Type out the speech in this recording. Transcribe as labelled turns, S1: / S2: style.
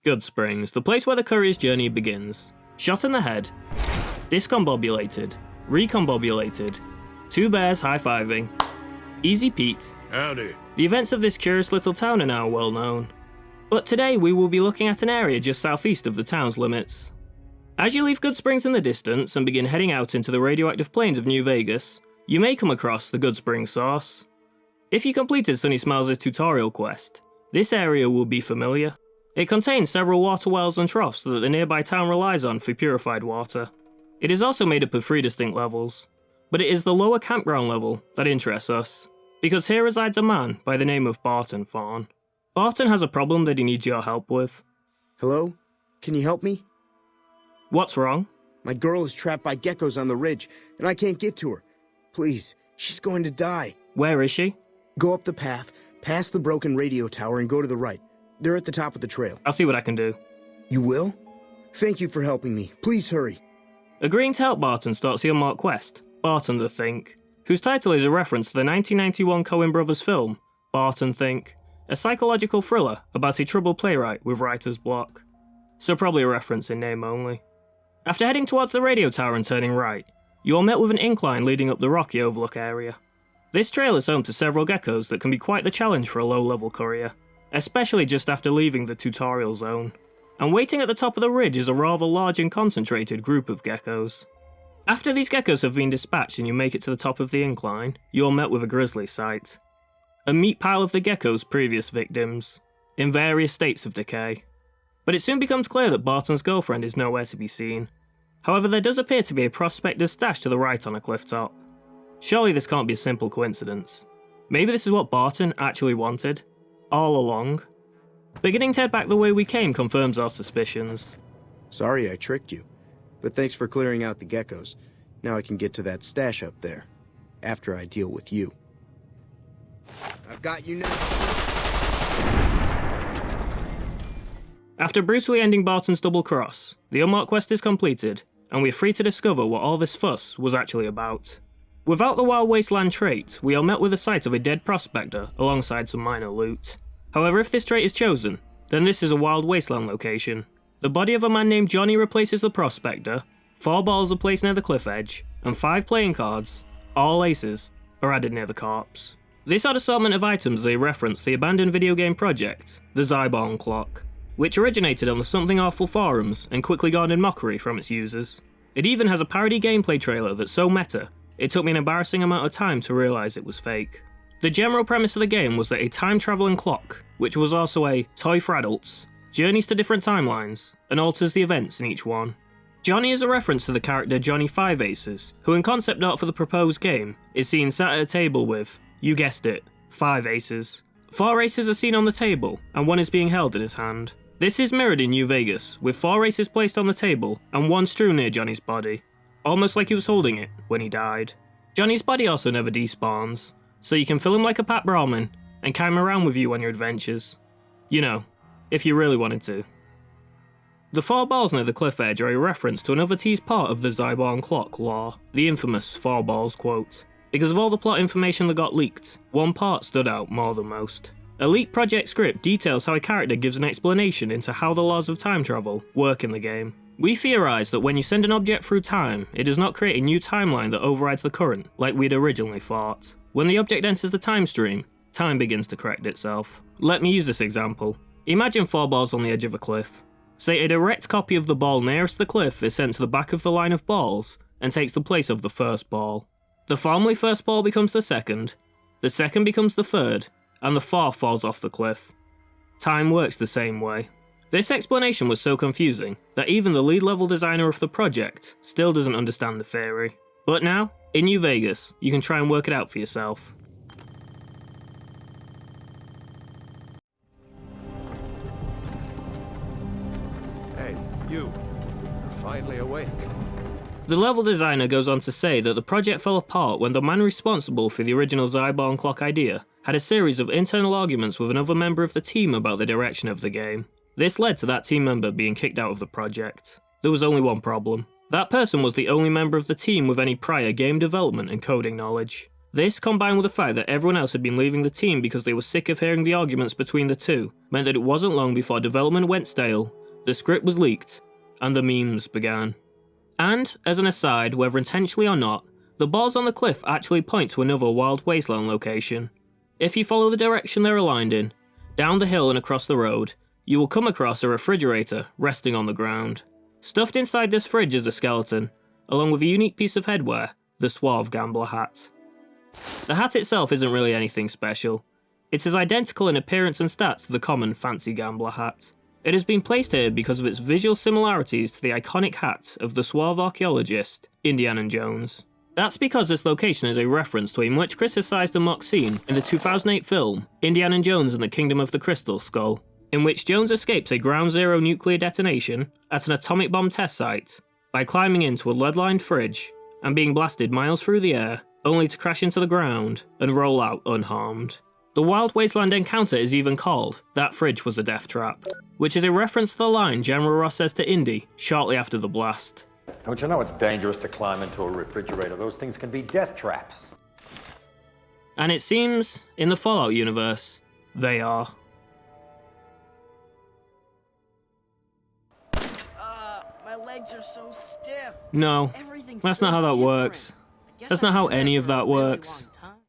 S1: Goodsprings, the place where the courier's journey begins. Shot in the head, discombobulated, recombobulated, two bears high-fiving, easy Pete.
S2: Howdy.
S1: The events of this curious little town are now well known. But today we will be looking at an area just southeast of the town's limits. As you leave Goodsprings in the distance and begin heading out into the radioactive plains of New Vegas, you may come across the Goodsprings source. If you completed Sunny Smiles' tutorial quest, this area will be familiar. It contains several water wells and troughs that the nearby town relies on for purified water. It is also made up of 3 distinct levels, but it is the lower campground level that interests us, because here resides a man by the name of Barton Fink. Barton has a problem that he needs your help with.
S3: Hello? Can you help me?
S1: What's wrong?
S3: My girl is trapped by geckos on the ridge, and I can't get to her. Please, she's going to die.
S1: Where is she?
S3: Go up the path, past the broken radio tower, and go to the right. They're at the top of the trail.
S1: I'll see what I can do.
S3: You will? Thank you for helping me. Please hurry.
S1: Agreeing to help Barton starts the unmarked quest, Barton the Think, whose title is a reference to the 1991 Coen brothers film, Barton Fink, a psychological thriller about a troubled playwright with writer's block. So probably a reference in name only. After heading towards the radio tower and turning right, you are met with an incline leading up the rocky overlook area. This trail is home to several geckos that can be quite the challenge for a low-level courier, especially just after leaving the tutorial zone. And waiting at the top of the ridge is a rather large and concentrated group of geckos. After these geckos have been dispatched and you make it to the top of the incline, you are met with a grisly sight. A meat pile of the gecko's previous victims, in various states of decay. But it soon becomes clear that Barton's girlfriend is nowhere to be seen. However, there does appear to be a prospector's stash to the right on a cliff top. Surely this can't be a simple coincidence. Maybe this is what Barton actually wanted, all along. Beginning to head back the way we came confirms our suspicions.
S3: Sorry I tricked you, but thanks for clearing out the geckos. Now I can get to that stash up there, after I deal with you. I've got you now.
S1: After brutally ending Barton's double cross, the unmarked quest is completed, and we are free to discover what all this fuss was actually about. Without the Wild Wasteland trait, we are met with the sight of a dead prospector alongside some minor loot. However, if this trait is chosen, then this is a Wild Wasteland location. The body of a man named Johnny replaces the prospector, 4 balls are placed near the cliff edge, and 5 playing cards, all aces, are added near the corpse. This odd assortment of items is a reference to the abandoned video game project, the Zybourne Clock, which originated on the Something Awful forums and quickly garnered mockery from its users. It even has a parody gameplay trailer that's so meta, it took me an embarrassing amount of time to realise it was fake. The general premise of the game was that a time-travelling clock, which was also a toy for adults, journeys to different timelines and alters the events in each one. Johnny is a reference to the character Johnny 5 Aces, who in concept art for the proposed game is seen sat at a table with, you guessed it, 5 aces. 4 aces are seen on the table, and 1 is being held in his hand. This is mirrored in New Vegas, with 4 aces placed on the table and 1 strewn near Johnny's body, almost like he was holding it when he died. Johnny's body also never despawns, so you can fill him like a Pat Brahman and carry him around with you on your adventures. You know, if you really wanted to. The 4 balls near the cliff edge are a reference to another teased part of the Zybourne Clock lore, the infamous 4 balls quote. Because of all the plot information that got leaked, one part stood out more than most. A leaked project script details how a character gives an explanation into how the laws of time travel work in the game. We theorise that when you send an object through time, it does not create a new timeline that overrides the current, like we'd originally thought. When the object enters the time stream, time begins to correct itself. Let me use this example. Imagine 4 balls on the edge of a cliff. Say a direct copy of the ball nearest the cliff is sent to the back of the line of balls and takes the place of the first ball. The formerly first ball becomes the second becomes the third, and the 4th falls off the cliff. Time works the same way. This explanation was so confusing that even the lead level designer of the project still doesn't understand the theory. But now, in New Vegas, you can try and work it out for yourself.
S2: Hey, you. You're finally awake.
S1: The level designer goes on to say that the project fell apart when the man responsible for the original Zybourne Clock idea had a series of internal arguments with another member of the team about the direction of the game. This led to that team member being kicked out of the project. There was only one problem. That person was the only member of the team with any prior game development and coding knowledge. This, combined with the fact that everyone else had been leaving the team because they were sick of hearing the arguments between the two, meant that it wasn't long before development went stale, the script was leaked, and the memes began. And, as an aside, whether intentionally or not, the bars on the cliff actually point to another Wild Wasteland location. If you follow the direction they're aligned in, down the hill and across the road, you will come across a refrigerator resting on the ground. Stuffed inside this fridge is a skeleton, along with a unique piece of headwear, the Suave Gambler hat. The hat itself isn't really anything special. It is identical in appearance and stats to the common fancy gambler hat. It has been placed here because of its visual similarities to the iconic hat of the suave archaeologist, Indiana Jones. That's because this location is a reference to a much criticised and mocked scene in the 2008 film, Indiana Jones and the Kingdom of the Crystal Skull, in which Jones escapes a Ground Zero nuclear detonation at an atomic bomb test site by climbing into a lead-lined fridge and being blasted miles through the air, only to crash into the ground and roll out unharmed. The Wild Wasteland encounter is even called "That Fridge Was a Death Trap," which is a reference to the line General Ross says to Indy shortly after the blast.
S4: Don't you know it's dangerous to climb into a refrigerator? Those things can be death traps.
S1: And it seems, in the Fallout universe, they are.
S5: My legs are so stiff.
S1: No, that's not how that works. That's not how any of that works.